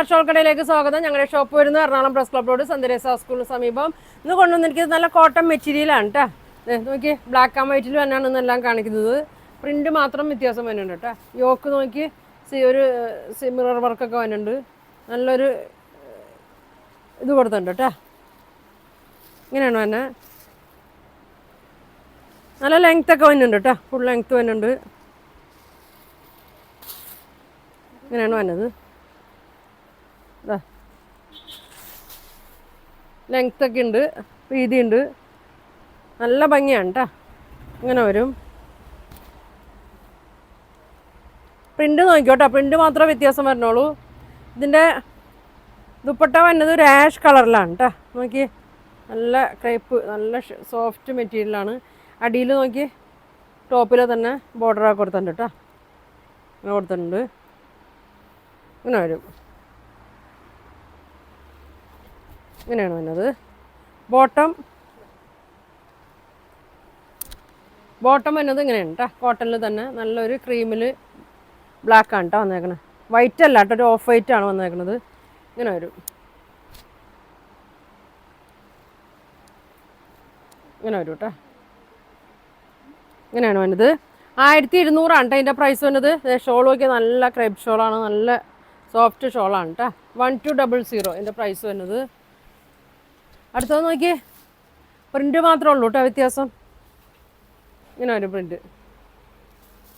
Shawl കടയിലേക്ക് സ്വാഗതം. ഞങ്ങളുടെ ഷോപ്പ് വരുന്നത് Ernakulam press club road saint സ്കൂളിന് സമീപം. ഇന്ന് കൊണ്ടുവന്നിരിക്കുന്നത് നല്ല കോട്ടൺ മെറ്റീരിയലാണ് കേട്ടോ. നോക്കി, ബ്ലാക്ക് ആൻഡ് വൈറ്റിൽ തന്നെയാണ് ഇന്നെല്ലാം കാണിക്കുന്നത്. പ്രിന്റ് മാത്രം വ്യത്യാസം വരുന്നുണ്ട് കേട്ടോ. യോക്ക് നോക്കി ഒരു മിറർ വർക്കൊക്കെ വരുന്നുണ്ട്. നല്ലൊരു ഇത് കൊടുത്തിട്ടുണ്ട് കേട്ടോ. ഇങ്ങനെയാണ് തന്നെ. നല്ല ലെങ്ത് ഒക്കെ വരുന്നുണ്ട് കേട്ടോ. ഫുൾ ലെങ്ത് വരുന്നുണ്ട്. ഇങ്ങനെയാണ് വന്നത്. ലെങ്ത് ഒക്കെ ഉണ്ട്, വീതിയുണ്ട്, നല്ല ഭംഗിയാണ് കേട്ടോ. ഇങ്ങനെ വരും. പ്രിന്റ് നോക്കിക്കോട്ടോ, പ്രിന്റ് മാത്രമേ വ്യത്യാസം വരണുള്ളൂ. ഇതിൻ്റെ ദുപ്പട്ട വന്നത് ഒരു ആഷ് കളറിലാണ് കേട്ടോ. നോക്കി, നല്ല ക്രേപ്പ്, നല്ല സോഫ്റ്റ് മെറ്റീരിയലാണ്. അടിയിൽ നോക്കി ടോപ്പിൽ തന്നെ ബോർഡറൊക്കെ കൊടുത്തിട്ടുണ്ട് കേട്ടോ. അങ്ങനെ കൊടുത്തിട്ടുണ്ട്. ഇങ്ങനെ വരും. ഇങ്ങനെയാണ് വന്നത്. ബോട്ടം വന്നത് ഇങ്ങനെയാണ് കേട്ടോ. കോട്ടണിൽ തന്നെ നല്ലൊരു ക്രീമിൽ ബ്ലാക്കാണ് കേട്ടോ വന്നേക്കണത്. വൈറ്റ് അല്ല കേട്ടോ, ഒരു ഓഫ് വൈറ്റ് ആണ് വന്നേക്കണത്. ഇങ്ങനെ വരും. ഇങ്ങനെ വരും കേട്ടോ. ഇങ്ങനെയാണ് വന്നത്. 1200 കേട്ടോ ഇതിൻ്റെ പ്രൈസ് വന്നത്. ഷോൾ നോക്കിയാൽ നല്ല ക്രേപ്പ് ഷോളാണ്, നല്ല സോഫ്റ്റ് ഷോളാണ് കേട്ടോ. 1200 ഇതിൻ്റെ പ്രൈസ് വരുന്നത്. അടുത്തത് നോക്കി, പ്രിൻ്റ് മാത്രമേ ഉള്ളൂ കേട്ടോ വ്യത്യാസം. ഇങ്ങനെ ഒരു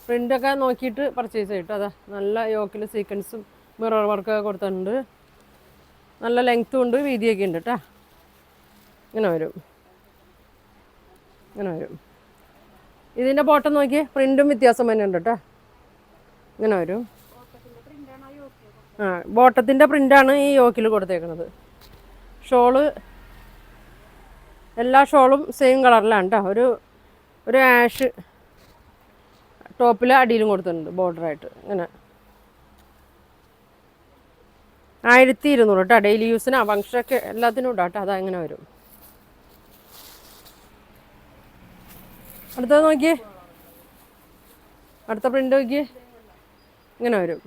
പ്രിൻ്റൊക്കെ നോക്കിയിട്ട് പർച്ചേസ് ചെയ്തിട്ട് അതാ നല്ല യോക്കിൽ സീക്വൻസും മിറർ വർക്കൊക്കെ കൊടുത്തിട്ടുണ്ട്. നല്ല ലെങ്ത്തും ഉണ്ട്, വീതിയൊക്കെ ഉണ്ട് കേട്ടോ. ഇങ്ങനെ വരും. ഇങ്ങനെ വരും. ഇതിൻ്റെ ബോട്ടം നോക്കി, പ്രിൻറ്റും വ്യത്യാസം തന്നെ ഉണ്ട് കേട്ടോ. ഇങ്ങനെ വരും. ബോട്ടത്തിൻ്റെ പ്രിൻ്റാണ് ഈ യോക്കിൽ കൊടുത്തേക്കുന്നത്. ഷോള് എല്ലാ ഷോളും സെയിം കളറിലാണ് കേട്ടോ. ഒരു ആഷ് ടോപ്പിൽ അടിയിലും കൊടുത്തിട്ടുണ്ട് ബോർഡറായിട്ട്. ഇങ്ങനെ 1200 കേട്ടോ. ഡെയിലി യൂസിനാ, ഫംഗ്ഷനൊക്കെ എല്ലാത്തിനും ഇടാം കേട്ടോ. അതാ ഇങ്ങനെ വരും. അടുത്തത് നോക്കി, അടുത്ത പ്രിൻ്റ് നോക്കി, ഇങ്ങനെ വരും.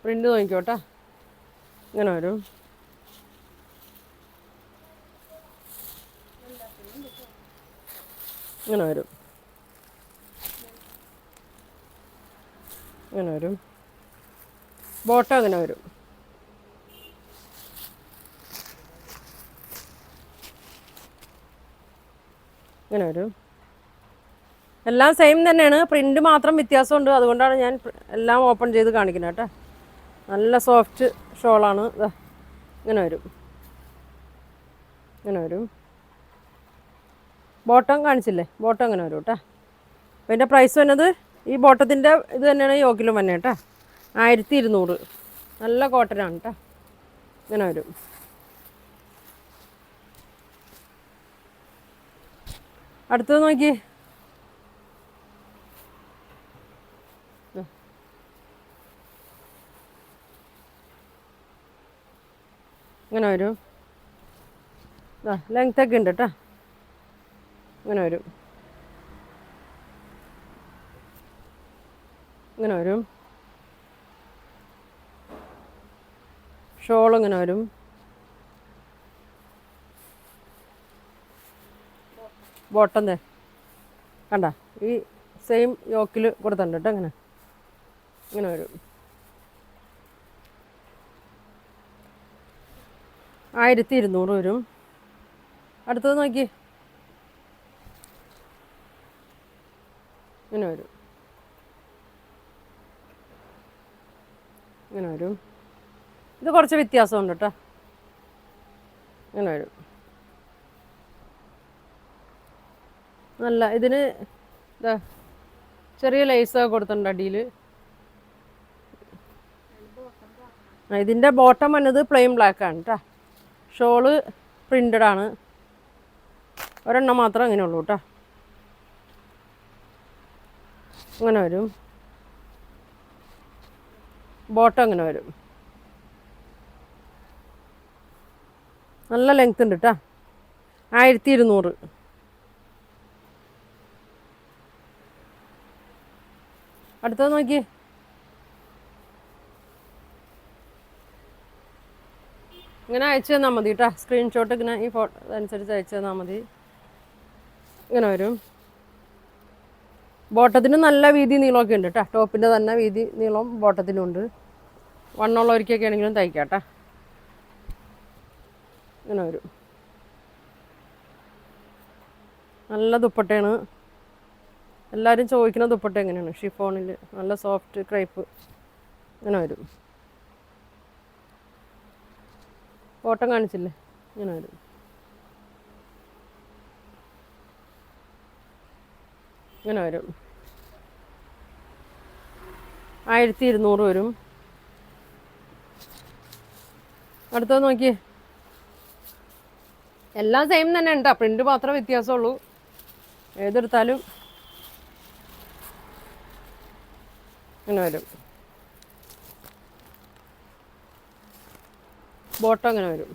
പ്രിൻ്റ് നോക്കിക്കോട്ടെ. ഇങ്ങനെ വരും. ഇങ്ങനെ വരും. ഇങ്ങനെ വരും. ബോട്ടം അങ്ങനെ വരും. ഇങ്ങനെ വരും. എല്ലാം സെയിം തന്നെയാണ്, പ്രിൻ്റ് മാത്രം വ്യത്യാസമുണ്ട്. അതുകൊണ്ടാണ് ഞാൻ എല്ലാം ഓപ്പൺ ചെയ്ത് കാണിക്കുന്നത് കേട്ടോ. നല്ല സോഫ്റ്റ് ഷോളാണ്. ഇങ്ങനെ വരും. ഇങ്ങനെ വരും. ബോട്ടം കാണിച്ചില്ലേ, ബോട്ടം അങ്ങനെ വരും കേട്ടോ. അപ്പോൾ ഇതിൻ്റെ പ്രൈസ് വന്നത് ഈ ബോട്ടത്തിൻ്റെ ഇത് തന്നെയാണ് യോക്കിലും തന്നെ കേട്ടോ. 1200. നല്ല കോട്ടനാണ് കേട്ടോ. ഇങ്ങനെ വരും. അടുത്തത് നോക്കി, ഇങ്ങനെ വരും. ലെങ്ത്തൊക്കെ ഉണ്ട് കേട്ടോ. ഇങ്ങനെ വരും. ഇങ്ങനെ വരും. ഷോൾ ഇങ്ങനെ വരും. ബോട്ടം കണ്ട ഈ സെയിം യോക്കിൽ കൊടുത്തിട്ടുണ്ട് കേട്ടോ. ഇങ്ങനെ ഇങ്ങനെ വരും. 1200 വരും. അടുത്തത് നോക്കി, ഇങ്ങനെ വരും. ഇങ്ങനെ വരും. ഇത് കുറച്ച് വ്യത്യാസമുണ്ട് കേട്ടോ. ഇങ്ങനെ വരും. നല്ല ഇതിന് ചെറിയ ലേസൊക്കെ കൊടുത്തിട്ടുണ്ട് അടിയിൽ. ഇതിൻ്റെ ബോട്ടം വന്നത് പ്ലെയിൻ ബ്ലാക്കാണ് കേട്ടോ. ഷോള് പ്രിൻ്റഡ് ആണ്. ഒരെണ്ണം മാത്രം അങ്ങനെ ഉള്ളൂ കേട്ടോ. ഇങ്ങനെ വരും. ബോട്ടം അങ്ങനെ വരും. നല്ല ലെങ്ത് ഉണ്ട് കേട്ടോ. 1200. അടുത്തത് നോക്കി, ഇങ്ങനെ അയച്ചു തന്നാൽ മതി കേട്ടോ. സ്ക്രീൻഷോട്ട് ഇങ്ങനെ ഈ ഫോട്ടോ അനുസരിച്ച് അയച്ചു തന്നാൽ മതി. ഇങ്ങനെ വരും. ബോട്ടത്തിന് നല്ല വീതി നീളമൊക്കെ ഉണ്ട് കേട്ടോ. ടോപ്പിൻ്റെ തന്നെ വീതി നീളം ബോട്ടത്തിനുണ്ട്. വണ്ണമുള്ളവർക്കൊക്കെ ആണെങ്കിലും തയ്ക്കാം കേട്ടോ. ഇങ്ങനെ വരും. നല്ല ദുപ്പട്ടയാണ്. എല്ലാവരും ചോദിക്കുന്ന ദുപ്പട്ട എങ്ങനെയാണ്? ഷിഫോണിൽ നല്ല സോഫ്റ്റ് ക്രൈപ്പ് ഇങ്ങനെ വരും. കോട്ടൺ കാണിച്ചില്ലേ? ഇങ്ങനെ വരും. ഇങ്ങനെ വരും. 1200 വരും. അടുത്തത് നോക്കിയേ. എല്ലാം സെയിം തന്നെ ഉണ്ടോ, പ്രിന്റ് മാത്രമേ വ്യത്യാസമുള്ളൂ. ഏതെടുത്താലും ഇങ്ങനെ വരും. ബോട്ടം ഇങ്ങനെ വരും.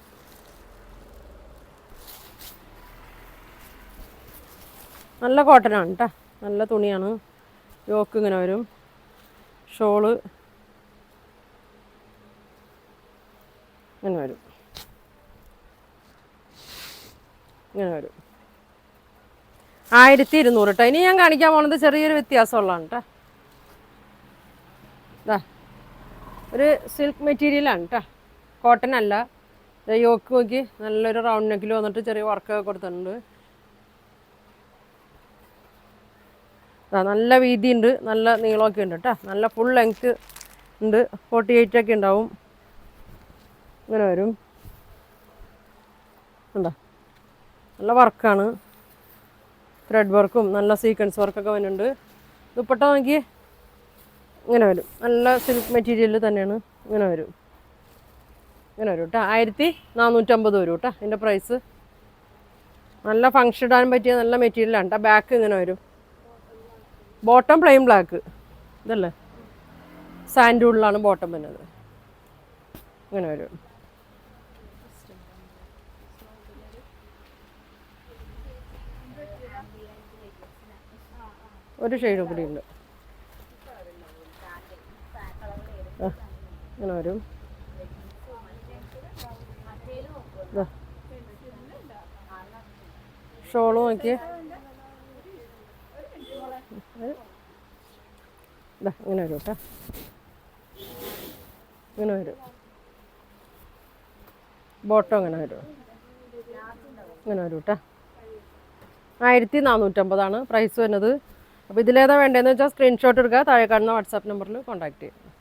നല്ല കോട്ടനാണ് കേട്ടോ, നല്ല തുണിയാണ്. യോക്ക് ഇങ്ങനെ വരും. ഷോള് ഇങ്ങനെ വരും. ഇങ്ങനെ വരും. 1200 കേട്ടോ. ഇനി ഞാൻ കാണിക്കാൻ പോകുന്നത് ചെറിയൊരു വ്യത്യാസമുള്ളതാണ് കേട്ടോ. ഇതാ ഒരു സിൽക്ക് മെറ്റീരിയലാണ് കേട്ടോ, കോട്ടൺ അല്ല. യോക്ക് നോക്കി നല്ലൊരു റൗണ്ട് നെക്കിൽ വന്നിട്ട് ചെറിയ വർക്കൊക്കെ കൊടുത്തിട്ടുണ്ട്. നല്ല വീതി ഉണ്ട്, നല്ല നീളമൊക്കെ ഉണ്ട് കേട്ടോ. നല്ല ഫുൾ ലെങ്ത്ത് ഉണ്ട്. 48 ഒക്കെ ഉണ്ടാവും. ഇങ്ങനെ വരും. ഉണ്ടോ, നല്ല വർക്കാണ്. ത്രെഡ് വർക്കും നല്ല സീക്വൻസ് വർക്കൊക്കെ വരുന്നുണ്ട്. ദുപ്പട്ട നോക്കി ഇങ്ങനെ വരും. നല്ല സിൽക്ക് മെറ്റീരിയൽ തന്നെയാണ്. ഇങ്ങനെ വരും. ഇങ്ങനെ വരും കേട്ടോ. 1450 വരും കേട്ടോ ഇതിൻ്റെ പ്രൈസ്. നല്ല ഫങ്ഷൻ ഇടാൻ പറ്റിയ നല്ല മെറ്റീരിയലാണ് കേട്ടോ. ബാക്ക് ഇങ്ങനെ വരും. ബോട്ടം പ്ലെയിൻ ബ്ലാക്ക് ഇതല്ലേ, സാൻഡൂളിലാണ് ബോട്ടം വരുന്നത്. ഇങ്ങനെ വരും. ഒരു ഷെയ്ഡ് കൂടി ഉണ്ട്. ഇങ്ങനെ വരും. ഷോള് നോക്കിയേ. ഇങ്ങനെ വരും കേട്ടോ. ഇങ്ങനെ വരും. ബോട്ടം ഇങ്ങനെ വരും. ഇങ്ങനെ വരും കേട്ടോ. 1450 പ്രൈസ് വരുന്നത്. അപ്പോൾ ഇതിലേതാ വേണ്ടതെന്ന് വെച്ചാൽ സ്ക്രീൻഷോട്ട് എടുക്കുക. താഴെ കാണുന്ന വാട്സാപ്പ് നമ്പറിൽ കോൺടാക്ട് ചെയ്യുക.